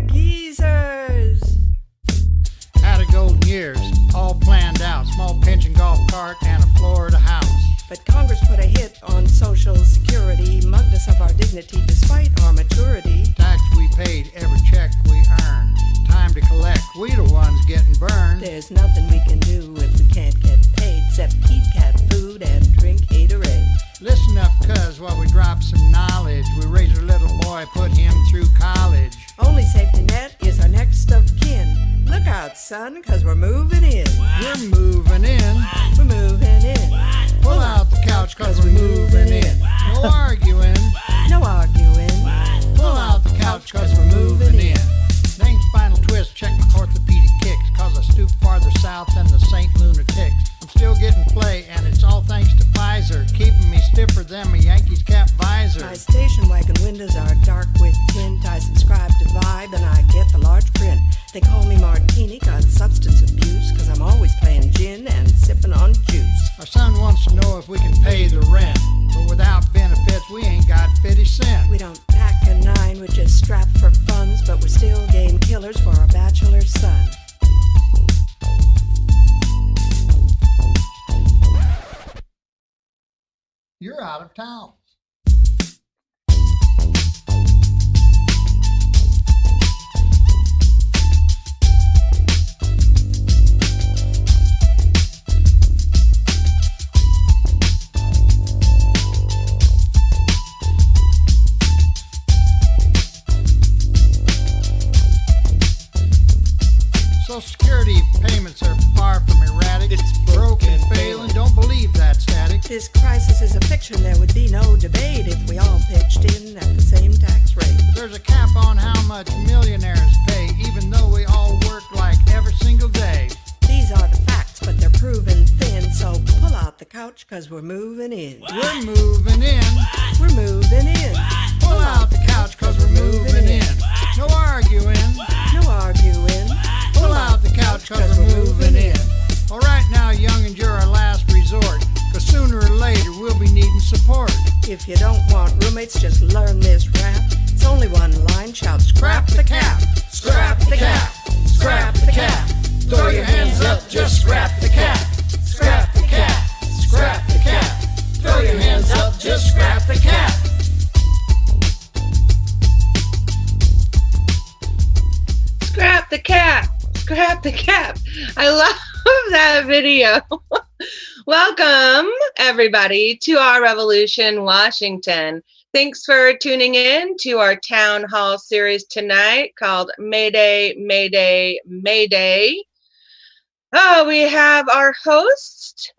geezers. Had a golden years, all planned out. Small pension, golf cart, and a Florida house. But Congress put a hit on Social Security, mugged us of our dignity despite our maturity. Tax we paid, every check we earned. Time to collect, we the ones getting burned. There's nothing we can do if we can't get paid, except eat cat food and drink Haterade. Listen up, cuz, while we drop some knowledge. We raised our little boy, put him through college. Only safety net is our next of kin. Look out, son, cause we're moving in. We're moving in. We're moving in. Pull out the couch, cause we're moving in. No arguing. No arguing. Pull out the couch, cause we're moving in. Name spinal twist, check my orthopedic kicks, cause I stoop farther south than the St. Lunatics. I'm still getting play, and it's all thanks to Pfizer, keeping me stiffer than my Yankees cap visor. My station wagon windows are dark with tint. I subscribe to Vibe and I get the large print. They call me Martini, got substance abuse, cause I'm always playing gin and sipping on juice. Our son wants to know if we can pay the rent, but without benefits we ain't got 50 cents. We don't pack a nine, we're just strapped for funds, but we're still game killers for our bachelor son. You're out of town. Social Security payments are far from erratic. It's broken, failing, don't believe that static. This crisis is a fiction, there would be no debate if we all pitched in at the same tax rate. There's a cap on how much millionaires pay, even though we all work like every single day. These are the facts, but they're proven thin, so pull out the couch, cause we're moving in. We're moving in. We're moving in. Pull out the couch, cause we're moving in. No arguing. No arguing. Pull out the couch, cause we're moving in. All right now, young'uns, you're our last resort, cause sooner or later we'll be needing support. If you don't want roommates, just learn this rap. It's only one line, shout scrap the cap. Scrap the cap. Scrap the cap. Throw your hands up, just scrap the cap. Scrap the cap. Scrap the cap. Throw your hands up, just scrap the cap. Scrap the cap. Scrap the cap. I love that video. Welcome, everybody, to our Revolution, Washington. Thanks for tuning in to our town hall series tonight called MayDay MayDay MayDay. Oh, we have our host,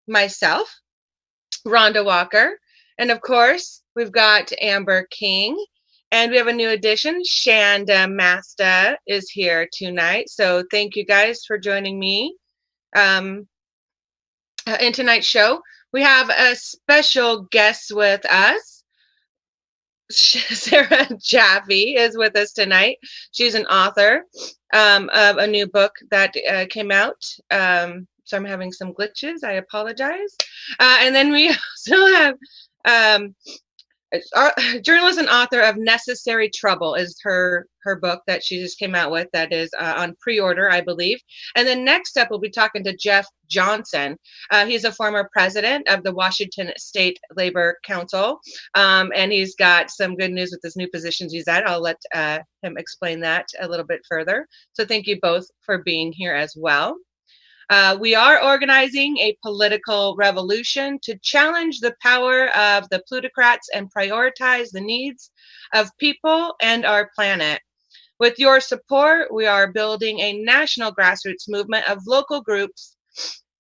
myself, Rhonda Walker, and of course, we've got Amber King. And we have a new addition, Shanda Masta is here tonight. So thank you guys for joining me in tonight's show. We have a special guest with us. Sarah Jaffe is with us tonight. She's an author of a new book that came out. So I'm having some glitches. I apologize. And then we also have... journalist and author of Necessary Trouble is her book that she just came out with that is on pre-order, I believe. And then next up, we'll be talking to Jeff Johnson. He's a former president of the Washington State Labor Council, and he's got some good news with his new positions he's at. I'll let him explain that a little bit further. So thank you both for being here as well. We are organizing a political revolution to challenge the power of the plutocrats and prioritize the needs of people and our planet. With your support, we are building a national grassroots movement of local groups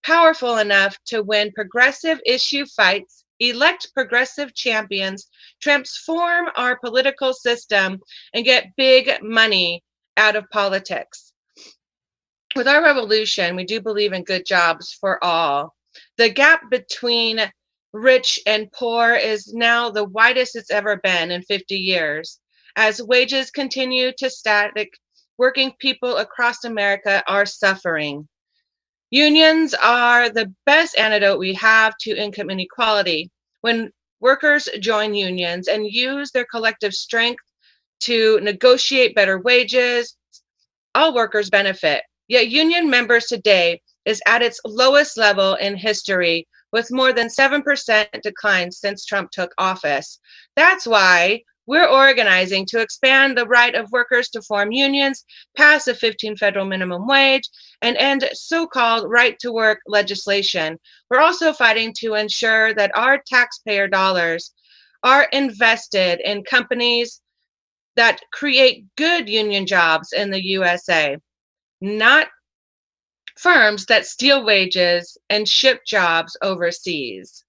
powerful enough to win progressive issue fights, elect progressive champions, transform our political system, and get big money out of politics. With our revolution, we do believe in good jobs for all. The gap between rich and poor is now the widest it's ever been in 50 years. As wages continue to static, working people across America are suffering. Unions are the best antidote we have to income inequality. When workers join unions and use their collective strength to negotiate better wages. All workers benefit. Yet union members today is at its lowest level in history, with more than 7% decline since Trump took office. That's why we're organizing to expand the right of workers to form unions, pass a 15 federal minimum wage, and end so-called right-to-work legislation. We're also fighting to ensure that our taxpayer dollars are invested in companies that create good union jobs in the USA, not firms that steal wages and ship jobs overseas.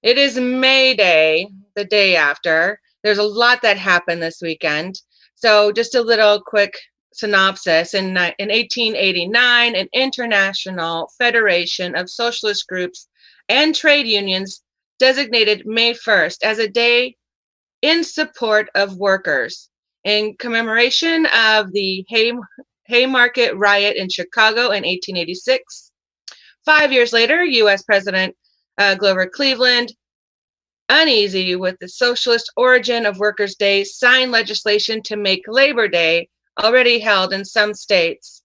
It is May Day, the day after. There's a lot that happened this weekend. So just a little quick synopsis. In 1889, an international federation of socialist groups and trade unions designated May 1st as a day in support of workers in commemoration of the Haymarket riot in Chicago in 1886. 5 years later, U.S. President Grover Cleveland, uneasy with the socialist origin of Workers' Day, signed legislation to make Labor Day, already held in some states,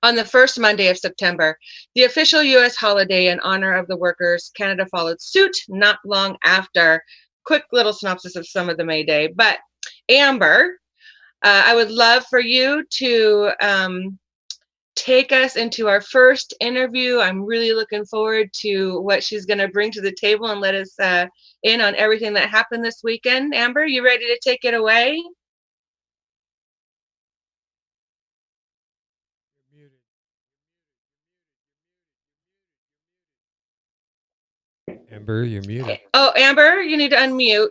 on the first Monday of September, the official U.S. holiday in honor of the workers. Canada followed suit not long after. Quick little synopsis of some of the May Day. But Amber, I would love for you to take us into our first interview. I'm really looking forward to what she's going to bring to the table and let us in on everything that happened this weekend. Amber, you ready to take it away? Amber, you're muted. Oh, Amber, you need to unmute.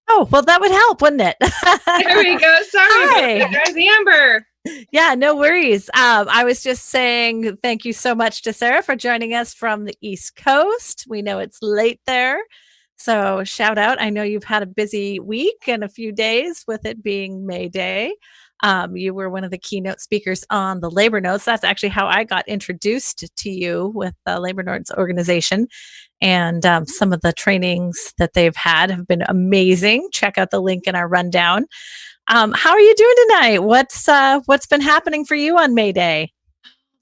Oh, well, that would help, wouldn't it? There we go. Sorry about that, guys. Amber. Yeah, no worries. I was just saying thank you so much to Sarah for joining us from the East Coast. We know it's late there. So shout out. I know you've had a busy week and a few days with it being May Day. You were one of the keynote speakers on the Labor Notes. That's actually how I got introduced to you with the Labor Notes organization. And some of the trainings that they've had have been amazing. Check out the link in our rundown. How are you doing tonight? What's been happening for you on May Day?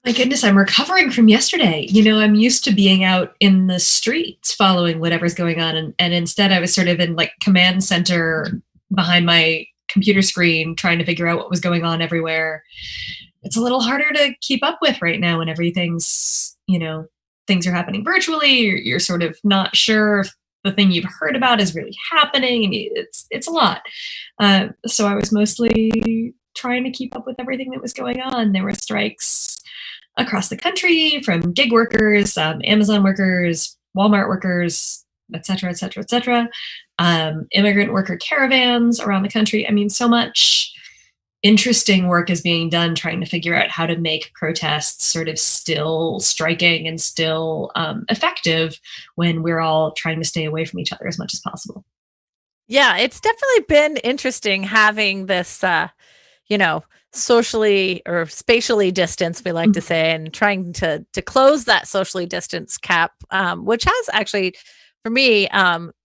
My goodness, I'm recovering from yesterday. You know, I'm used to being out in the streets following whatever's going on. And instead I was sort of in like command center behind my computer screen trying to figure out what was going on everywhere. It's a little harder to keep up with right now when everything's, things are happening virtually. You're sort of not sure if the thing you've heard about is really happening. I mean, it's a lot. So I was mostly trying to keep up with everything that was going on. There were strikes across the country from gig workers, Amazon workers, Walmart workers, et cetera, et cetera, et cetera. Immigrant worker caravans around the country. I mean, so much interesting work is being done trying to figure out how to make protests sort of still striking and still effective when we're all trying to stay away from each other as much as possible. Yeah, it's definitely been interesting having this, socially or spatially distanced, we like to say, and trying to close that socially distanced cap, which has actually, for me,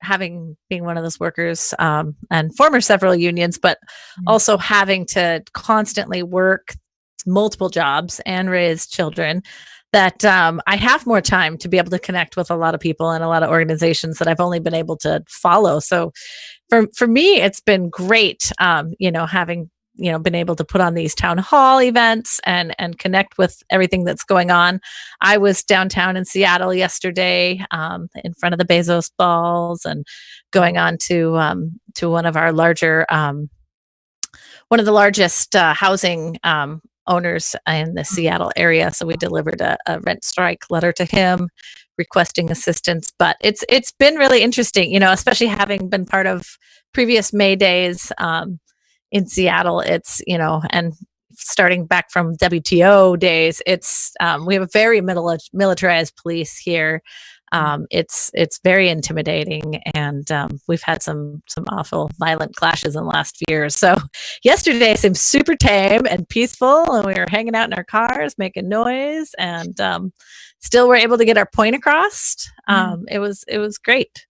having being one of those workers and former several unions, but also having to constantly work multiple jobs and raise children, that I have more time to be able to connect with a lot of people and a lot of organizations that I've only been able to follow. So for me, it's been great, having been able to put on these town hall events and connect with everything that's going on. I was downtown in Seattle yesterday, in front of the Bezos balls, and going on to one of our larger, one of the largest housing owners in the Seattle area. So we delivered a rent strike letter to him requesting assistance. But it's been really interesting, especially having been part of previous May Days in Seattle. It's, and starting back from WTO days, it's we have a very militarized police here. It's very intimidating, and we've had some awful violent clashes in the last few years. So yesterday seemed super tame and peaceful, and we were hanging out in our cars making noise, and still were able to get our point across. It was great.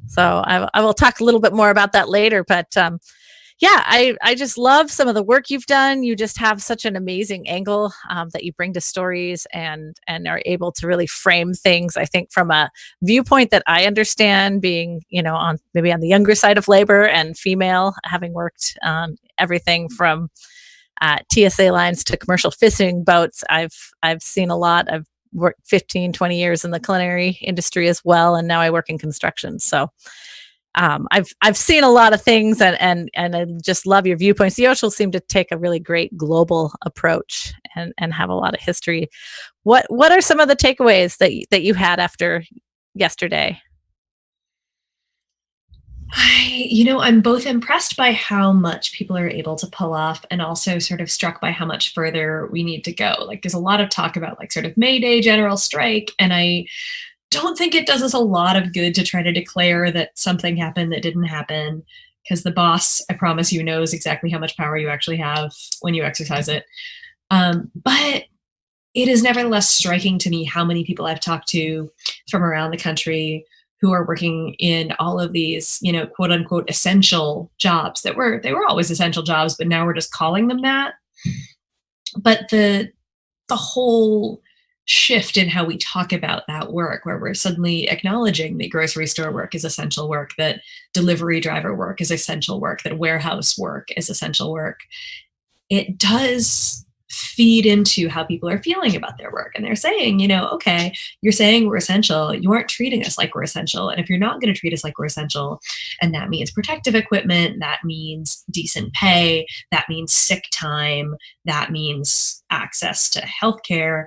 So I will talk a little bit more about that later. But yeah, I just love some of the work you've done. You just have such an amazing angle that you bring to stories and are able to really frame things, I think, from a viewpoint that I understand, being, on maybe on the younger side of labor and female, having worked on everything from TSA lines to commercial fishing boats. I've seen a lot. I've worked 15, 20 years in the culinary industry as well. And now I work in construction. So I've seen a lot of things, and I just love your viewpoints. You also seem to take a really great global approach and have a lot of history. What are some of the takeaways that you had after yesterday? I'm both impressed by how much people are able to pull off and also sort of struck by how much further we need to go. Like, there's a lot of talk about like sort of May Day general strike, and I don't think it does us a lot of good to try to declare that something happened that didn't happen, because the boss, I promise you, knows exactly how much power you actually have when you exercise it. But it is nevertheless striking to me how many people I've talked to from around the country who are working in all of these, quote unquote, essential jobs they were always essential jobs, but now we're just calling them that. But the whole shift in how we talk about that work, where we're suddenly acknowledging that grocery store work is essential work, that delivery driver work is essential work, that warehouse work is essential work, it does feed into how people are feeling about their work. And they're saying, okay, you're saying we're essential. You aren't treating us like we're essential. And if you're not going to treat us like we're essential, and that means protective equipment, that means decent pay, that means sick time, that means access to healthcare,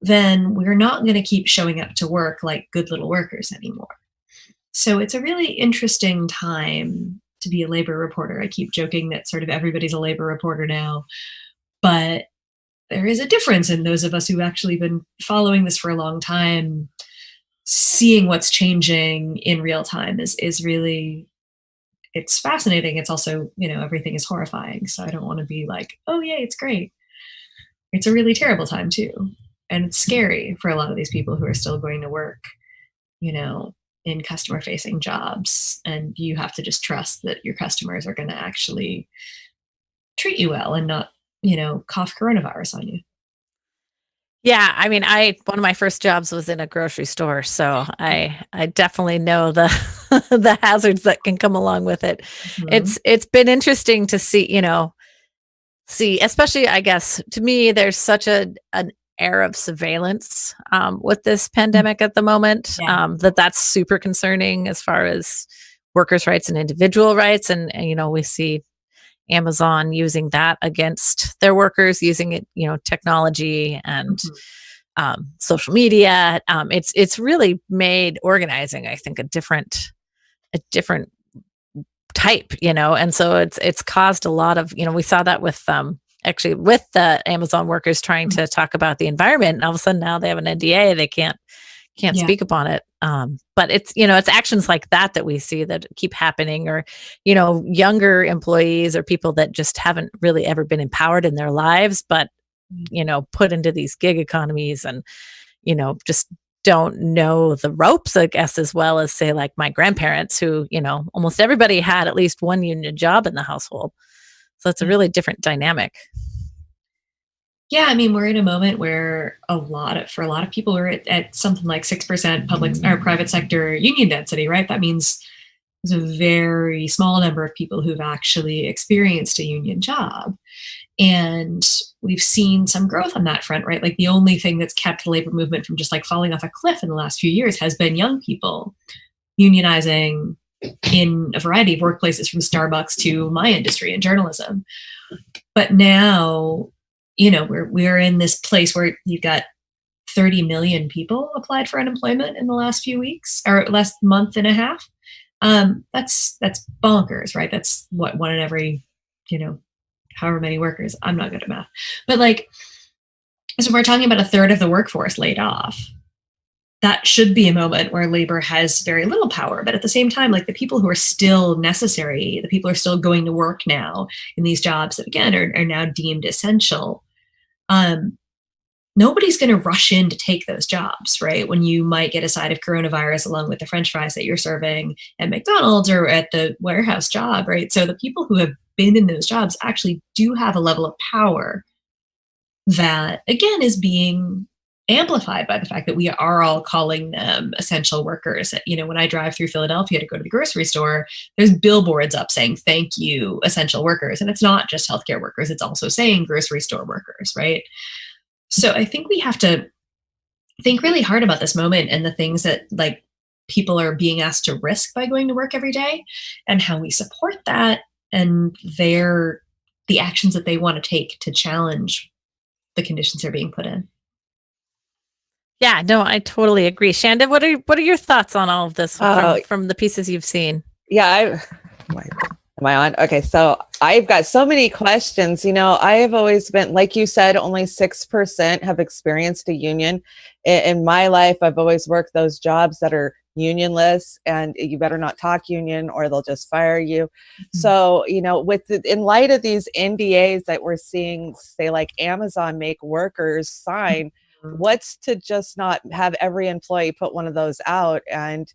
then we're not going to keep showing up to work like good little workers anymore. So it's a really interesting time to be a labor reporter. I keep joking that sort of everybody's a labor reporter now, but there is a difference in those of us who've actually been following this for a long time. Seeing what's changing in real time is really, it's fascinating. It's also, everything is horrifying. So I don't want to be like, oh yay, it's great. It's a really terrible time too. And it's scary for a lot of these people who are still going to work, in customer facing jobs. And you have to just trust that your customers are going to actually treat you well and not, cough coronavirus on you. Yeah, I mean, one of my first jobs was in a grocery store, so I definitely know the the hazards that can come along with it. Mhm. It's been interesting to see, especially, I guess, to me, there's such an air of surveillance with this pandemic at the moment, Yeah. that's super concerning as far as workers' rights and individual rights, and we see Amazon using that against their workers, using it, technology and social media. It's really made organizing, I think, a different type, and so it's caused a lot of, we saw that with actually with the Amazon workers trying to talk about the environment, and all of a sudden now they have an NDA, they can't Yeah. speak upon it. But it's, it's actions like that we see that keep happening, or, younger employees or people that just haven't really ever been empowered in their lives, but, put into these gig economies and, just don't know the ropes, I guess, as well as, say, like my grandparents who, almost everybody had at least one union job in the household. So it's a really different dynamic. Yeah, I mean, we're in a moment where for a lot of people, we're at something like 6% public or private sector union density, right? That means there's a very small number of people who've actually experienced a union job. And we've seen some growth on that front, right? Like, the only thing that's kept the labor movement from just like falling off a cliff in the last few years has been young people unionizing in a variety of workplaces, from Starbucks to my industry and journalism. But now, we're in this place where you've got 30 million people applied for unemployment in the last few weeks or last month and a half. That's bonkers, right? That's what, one in every, however many workers. I'm not good at math, but like, so we're talking about a third of the workforce laid off. That should be a moment where labor has very little power. But at the same time, like, the people who are still necessary, the people who are still going to work now in these jobs that, again, are now deemed essential, nobody's going to rush in to take those jobs, right? When you might get a side of coronavirus along with the French fries that you're serving at McDonald's or at the warehouse job, right? So the people who have been in those jobs actually do have a level of power that, again, is being amplified by the fact that we are all calling them essential workers. You know, when I drive through Philadelphia to go to the grocery store, there's billboards up saying, "Thank you, essential workers." And it's not just healthcare workers, it's also saying grocery store workers, right? So I think we have to think really hard about this moment and the things that like people are being asked to risk by going to work every day and how we support that and the actions that they want to take to challenge the conditions they're being put in. Yeah, no, I totally agree. Shanda, what are your thoughts on all of this from the pieces you've seen? Yeah, am I on? Okay, so I've got so many questions. You know, I have always been, like you said, only 6% have experienced a union. In my life, I've always worked those jobs that are unionless, and you better not talk union or they'll just fire you. Mm-hmm. So, you know, in light of these NDAs that we're seeing, say like Amazon make workers sign, what's to just not have every employee put one of those out and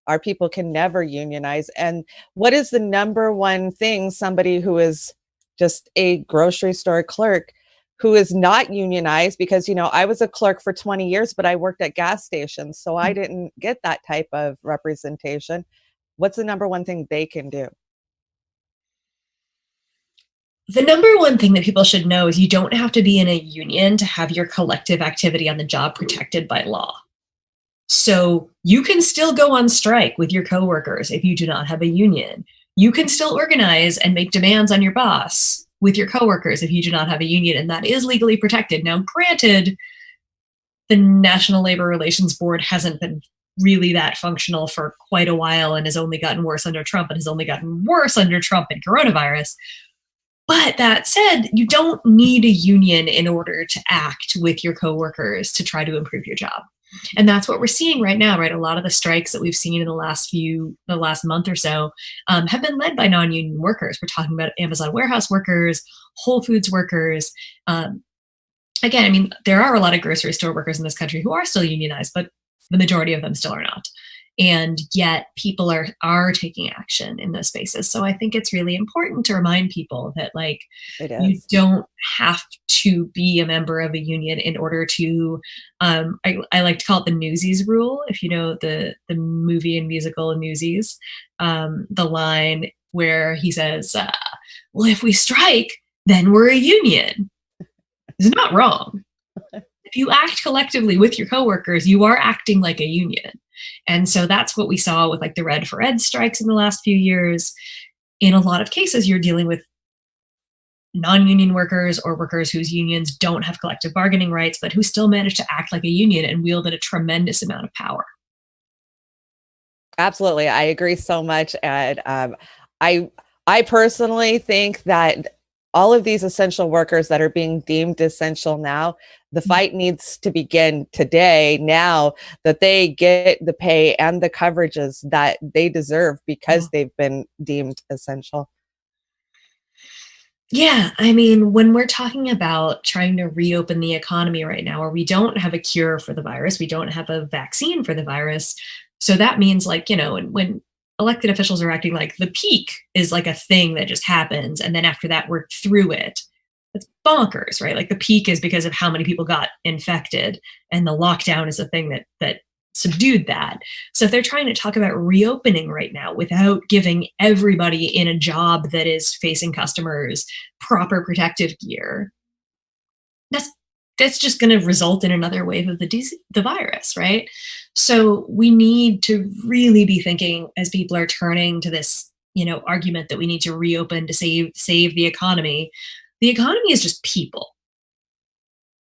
our people can never unionize? And what is the number one thing somebody who is just a grocery store clerk who is not unionized? Because, you know, I was a clerk for 20 years, but I worked at gas stations, so I didn't get that type of representation. What's the number one thing they can do? The number one thing that people should know is you don't have to be in a union to have your collective activity on the job protected by law. So you can still go on strike with your coworkers if you do not have a union. You can still organize and make demands on your boss with your coworkers if you do not have a union, and that is legally protected. Now, granted, the National Labor Relations Board hasn't been really that functional for quite a while and has only gotten worse under Trump and has only gotten worse under Trump and coronavirus. But that said, you don't need a union in order to act with your coworkers to try to improve your job. And that's what we're seeing right now, right? A lot of the strikes that we've seen in the last month or so have been led by non-union workers. We're talking about Amazon warehouse workers, Whole Foods workers. Again, I mean, there are a lot of grocery store workers in this country who are still unionized, but the majority of them still are not. And yet people are taking action in those spaces. So I think it's really important to remind people that like you don't have to be a member of a union in order to, I like to call it the Newsies rule. If you know the movie and musical Newsies, the line where he says, well, if we strike, then we're a union. It's not wrong. If you act collectively with your coworkers, you are acting like a union. And so that's what we saw with like the Red for Ed strikes in the last few years. In a lot of cases, you're dealing with non-union workers or workers whose unions don't have collective bargaining rights, but who still manage to act like a union and wielded a tremendous amount of power. Absolutely. I agree so much. And I personally think that all of these essential workers that are being deemed essential now, the fight needs to begin today, now that they get the pay and the coverages that they deserve because they've been deemed essential. Yeah, I mean, when we're talking about trying to reopen the economy right now, where we don't have a cure for the virus, we don't have a vaccine for the virus. So that means like, you know, when elected officials are acting like the peak is like a thing that just happens, and then after that, we're through it. It's bonkers, right? Like the peak is because of how many people got infected, and the lockdown is the thing that subdued that. So if they're trying to talk about reopening right now without giving everybody in a job that is facing customers proper protective gear, that's just going to result in another wave of the virus, right? So we need to really be thinking as people are turning to this, you know, argument that we need to reopen to save the economy. The economy is just people,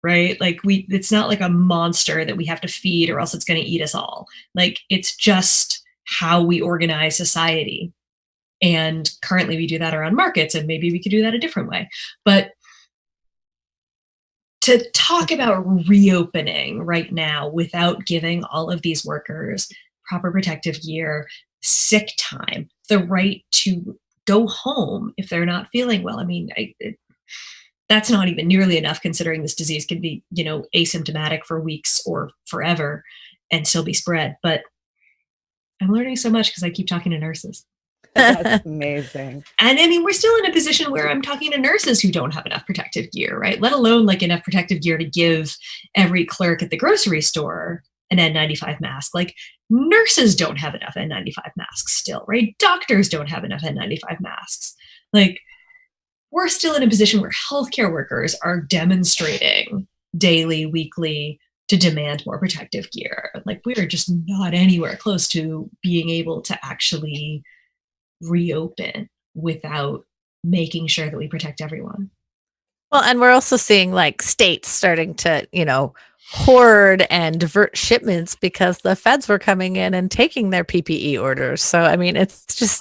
right? Like it's not like a monster that we have to feed or else it's going to eat us all. Like it's just how we organize society. And currently we do that around markets, and maybe we could do that a different way. But to talk about reopening right now without giving all of these workers proper protective gear, sick time, the right to go home if they're not feeling well. I mean, that's not even nearly enough, considering this disease can be, asymptomatic for weeks or forever and still be spread. But I'm learning so much because I keep talking to nurses. That's amazing. And I mean, we're still in a position where I'm talking to nurses who don't have enough protective gear, right? Let alone like enough protective gear to give every clerk at the grocery store an N95 mask. Like, nurses don't have enough N95 masks still, right? Doctors don't have enough N95 masks. Like, we're still in a position where healthcare workers are demonstrating daily, weekly, to demand more protective gear. Like, we are just not anywhere close to being able to actually reopen without making sure that we protect everyone. Well, and we're also seeing like states starting to, hoard and divert shipments because the feds were coming in and taking their PPE orders. So, I mean, it's just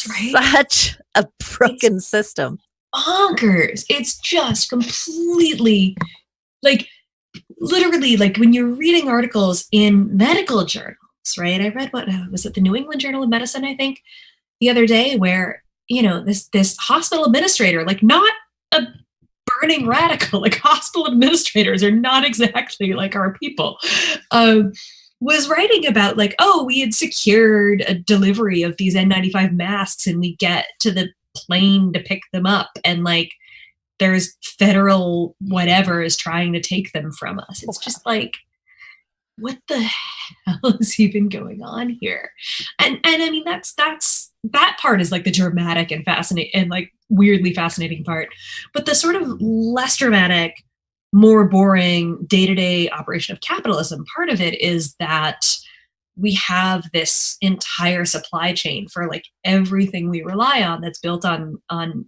right? such a broken system. Bonkers. It's just completely like, literally, like when you're reading articles in medical journals, right? I read was it the New England Journal of Medicine, I think, the other day, where, this hospital administrator, like, not a burning radical, like, hospital administrators are not exactly like our people, was writing about like, oh, we had secured a delivery of these N95 masks and we get to the plane to pick them up, and like there's federal whatever is trying to take them from us. It's just like, what the hell is even going on here? And I mean, that part is like the dramatic and fascinating and like weirdly fascinating part. But the sort of less dramatic, more boring day-to-day operation of capitalism part of it is that we have this entire supply chain for like everything we rely on that's built on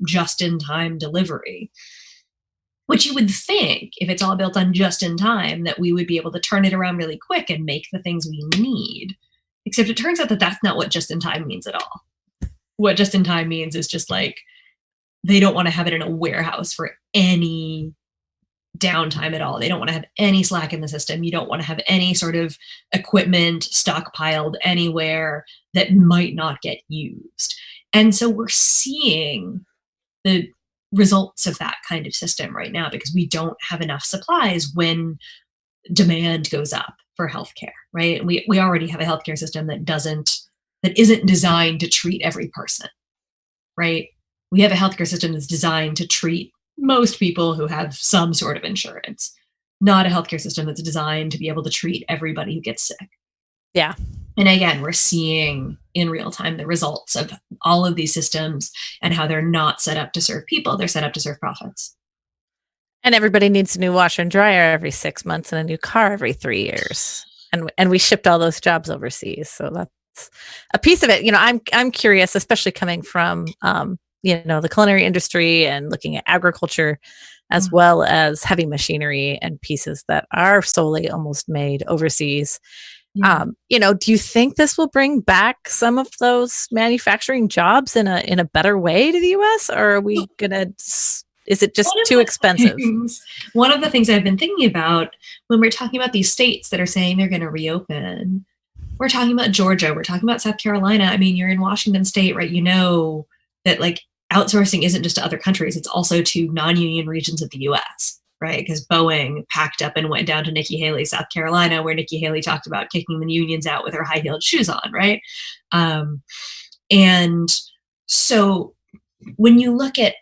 just-in-time delivery. Which you would think, if it's all built on just in time, that we would be able to turn it around really quick and make the things we need. Except it turns out that that's not what just in time means at all. What just in time means is just like, they don't want to have it in a warehouse for any downtime at all. They don't want to have any slack in the system. You don't want to have any sort of equipment stockpiled anywhere that might not get used. And so we're seeing the results of that kind of system right now, because we don't have enough supplies when demand goes up for healthcare, right? We already have a healthcare system that isn't designed to treat every person, right? We have a healthcare system that's designed to treat most people who have some sort of insurance, not a healthcare system that's designed to be able to treat everybody who gets sick. Yeah. And again, we're seeing in real time the results of all of these systems and how they're not set up to serve people. They're set up to serve profits. And everybody needs a new washer and dryer every 6 months and a new car every 3 years. And we shipped all those jobs overseas. So that's a piece of it. I'm curious, especially coming from, the culinary industry and looking at agriculture, as well as heavy machinery and pieces that are solely almost made overseas. Yeah. Do you think this will bring back some of those manufacturing jobs in a better way to the US, or are we is it just too expensive? One of the things I've been thinking about when we're talking about these states that are saying they're going to reopen, we're talking about Georgia, we're talking about South Carolina. I mean, you're in Washington state, right? You know that like outsourcing isn't just to other countries, it's also to non-union regions of the US, right? Because Boeing packed up and went down to Nikki Haley, South Carolina, where Nikki Haley talked about kicking the unions out with her high-heeled shoes on, right? And so when you look at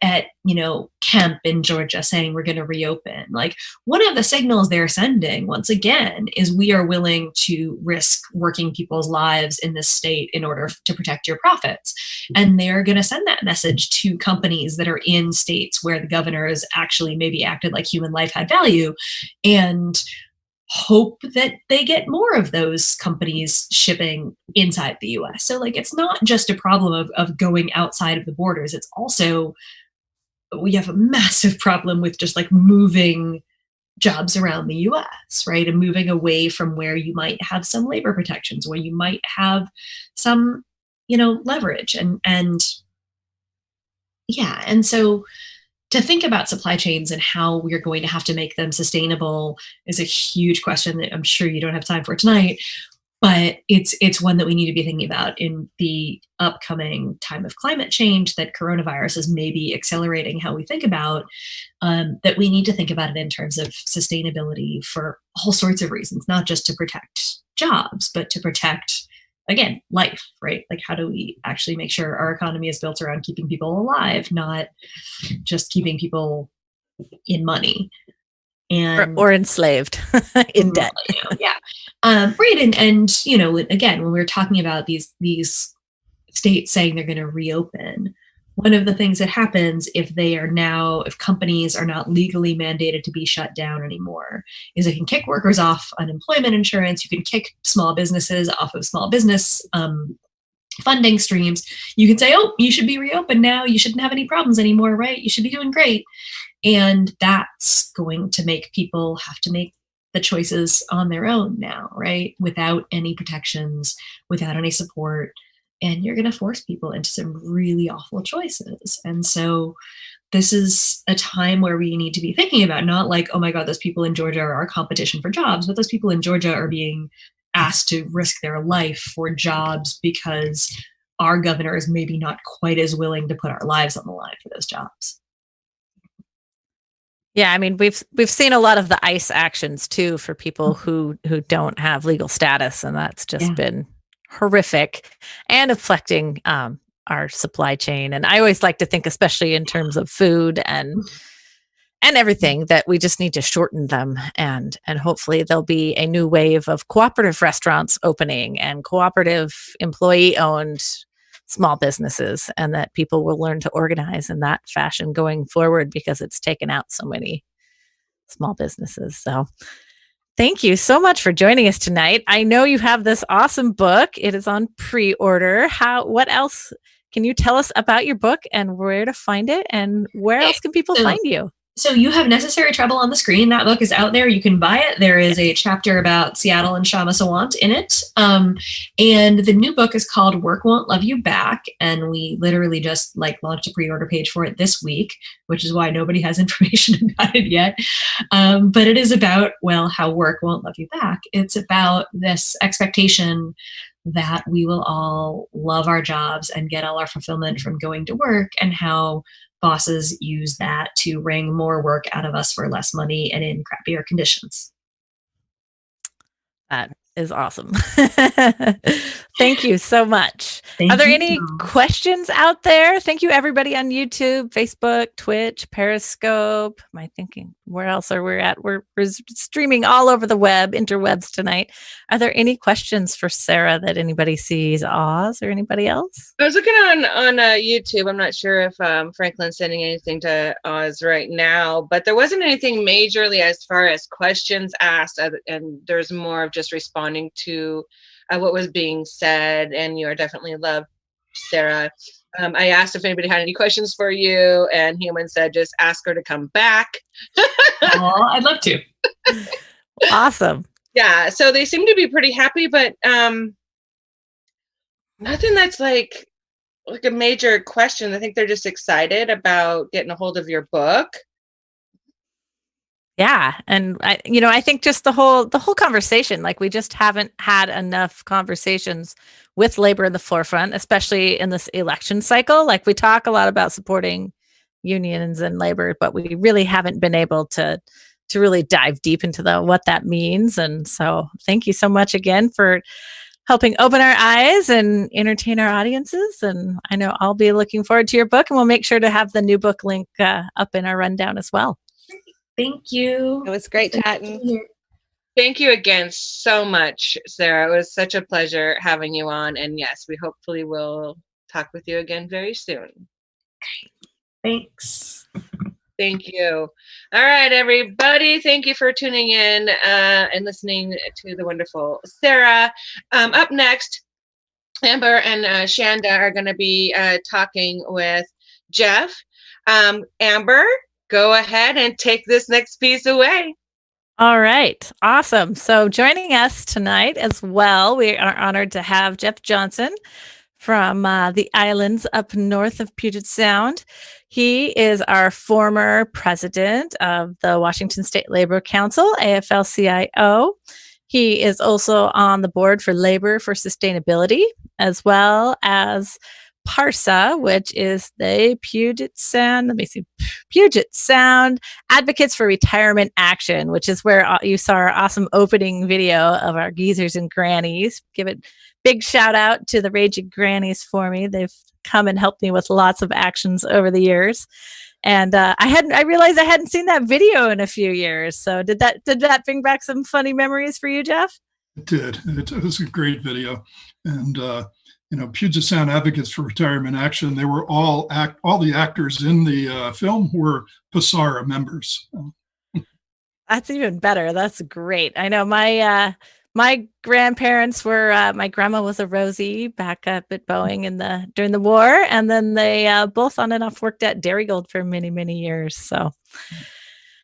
Kemp in Georgia saying we're going to reopen, like one of the signals they're sending once again is we are willing to risk working people's lives in this state in order to protect your profits. And they're going to send that message to companies that are in states where the governors actually maybe acted like human life had value, and hope that they get more of those companies shipping inside the US. So like, it's not just a problem of going outside of the borders. It's also, we have a massive problem with just like moving jobs around the US, right? And moving away from where you might have some labor protections, where you might have some, leverage and yeah. And so to think about supply chains and how we're going to have to make them sustainable is a huge question that I'm sure you don't have time for tonight. but it's one that we need to be thinking about in the upcoming time of climate change, that coronavirus is maybe accelerating how we think about, that we need to think about it in terms of sustainability for all sorts of reasons, not just to protect jobs, but to protect, again, life, right? Like, how do we actually make sure our economy is built around keeping people alive, not just keeping people in money and or enslaved in debt. yeah, right. And again, when we're talking about these states saying they're going to reopen, one of the things that happens if companies are not legally mandated to be shut down anymore is it can kick workers off unemployment insurance. You can kick small businesses off of small business funding streams. You can say, oh, you should be reopened now. You shouldn't have any problems anymore, right? You should be doing great. And that's going to make people have to make the choices on their own now, right? Without any protections, without any support. And you're going to force people into some really awful choices. And so this is a time where we need to be thinking about, not like, oh my God, those people in Georgia are our competition for jobs, but those people in Georgia are being asked to risk their life for jobs because our governor is maybe not quite as willing to put our lives on the line for those jobs. Yeah, I mean, we've seen a lot of the ICE actions too for people who don't have legal status, and that's just been horrific and affecting our supply chain. And I always like to think, especially in terms of food and everything, that we just need to shorten them, and hopefully there'll be a new wave of cooperative restaurants opening and cooperative employee-owned small businesses, and that people will learn to organize in that fashion going forward, because it's taken out so many small businesses. So thank you so much for joining us tonight. I know you have this awesome book. It is on pre-order. What else can you tell us about your book and where to find it, and where else can people find you? So You Have Necessary Trouble on the Screen. That book is out there. You can buy it. There is a chapter about Seattle and Shama Sawant in it. And the new book is called Work Won't Love You Back. And we literally just launched a pre-order page for it this week, which is why nobody has information about it yet. But it is about, how work won't love you back. It's about this expectation that we will all love our jobs and get all our fulfillment from going to work, and how bosses use that to wring more work out of us for less money and in crappier conditions. That is awesome. Thank you so much. Are there any questions out there? Thank you, everybody on YouTube, Facebook, Twitch, Periscope. Am I thinking, where else are we at? We're streaming all over the interwebs tonight. Are there any questions for Sarah that anybody sees? Oz or anybody else? I was looking on YouTube. I'm not sure if Franklin's sending anything to Oz right now, but there wasn't anything majorly as far as questions asked, and there's more of just responding to what was being said. And you are definitely loved, Sarah. I asked if anybody had any questions for you, and Human said just ask her to come back. Oh, I'd love to. Awesome. Yeah, so they seem to be pretty happy, but nothing that's like a major question. I think they're just excited about getting a hold of your book. Yeah. And I think just the whole conversation, we just haven't had enough conversations with labor in the forefront, especially in this election cycle. We talk a lot about supporting unions and labor, but we really haven't been able to really dive deep into what that means. And so thank you so much again for helping open our eyes and entertain our audiences. And I know I'll be looking forward to your book, and we'll make sure to have the new book link up in our rundown as well. Thank you. It was great chatting. Thank you again so much, Sarah. It was such a pleasure having you on. And yes, we hopefully will talk with you again very soon. Thanks. Thank you. All right, everybody. Thank you for tuning in and listening to the wonderful Sarah. Up next, Amber and Shanda are going to be talking with Jeff. Amber, go ahead and take this next piece away. All right. Awesome. So joining us tonight as well, we are honored to have Jeff Johnson from the islands up north of Puget Sound. He is our former president of the Washington State Labor Council, AFL-CIO, He is also on the board for Labor for Sustainability, as well as PARSA, which is the Puget Sound, Puget Sound Advocates for Retirement Action, which is where you saw our awesome opening video of our geezers and grannies. Give it big shout out to the Raging Grannies for me. They've come and helped me with lots of actions over the years. And I realized I hadn't seen that video in a few years. So did that bring back some funny memories for you, Jeff? It did. It was a great video. And Puget Sound Advocates for Retirement Action, they were all the actors in the film were PSARA members. That's even better. That's great. I know my grandparents were, my grandma was a Rosie back up at Boeing during the war. And then they both on and off worked at Dairygold for many, many years. So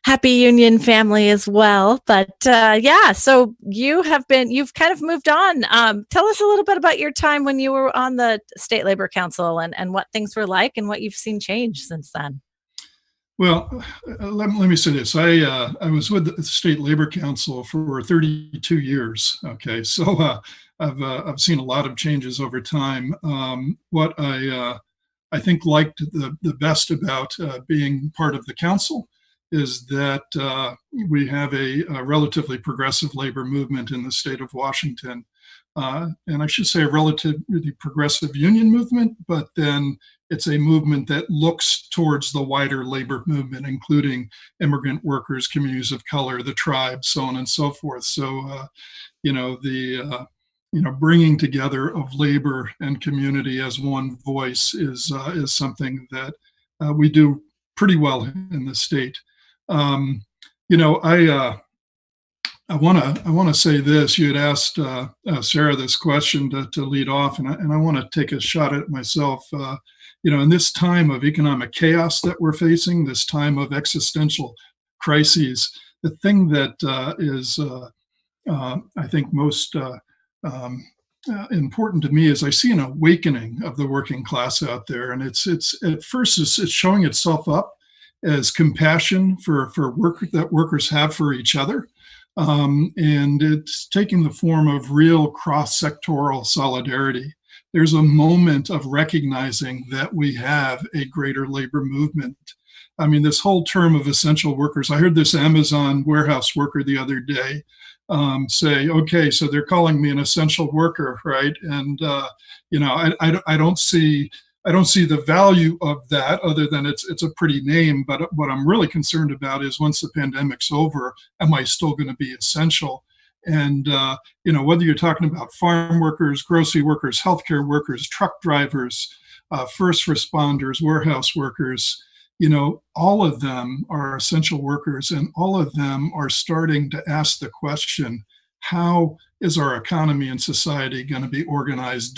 happy Union family as well. But yeah, so you've kind of moved on. Tell us a little bit about your time when you were on the State Labor Council and what things were like and what you've seen change since then. Well, let me say this. I was with the State Labor Council for 32 years. Okay, so I've seen a lot of changes over time. What I think liked the best about being part of the council is that we have a relatively progressive labor movement in the state of Washington. And I should say a relatively progressive union movement, but then it's a movement that looks towards the wider labor movement, including immigrant workers, communities of color, the tribes, so on and so forth. So, bringing together of labor and community as one voice is something that we do pretty well in the state. I want to say this. You had asked Sarah this question to lead off, and I want to take a shot at it myself. In this time of economic chaos that we're facing, this time of existential crises, the thing that is, I think, most important to me is I see an awakening of the working class out there, and it's at first it's showing itself up as compassion for work that workers have for each other. And it's taking the form of real cross-sectoral solidarity. There's a moment of recognizing that we have a greater labor movement. I mean, this whole term of essential workers, I heard this Amazon warehouse worker the other day say, okay, so they're calling me an essential worker, right? And, I don't see the value of that other than it's a pretty name. But what I'm really concerned about is once the pandemic's over, am I still going to be essential? And, whether you're talking about farm workers, grocery workers, healthcare workers, truck drivers, first responders, warehouse workers, all of them are essential workers, and all of them are starting to ask the question, how is our economy and society going to be organized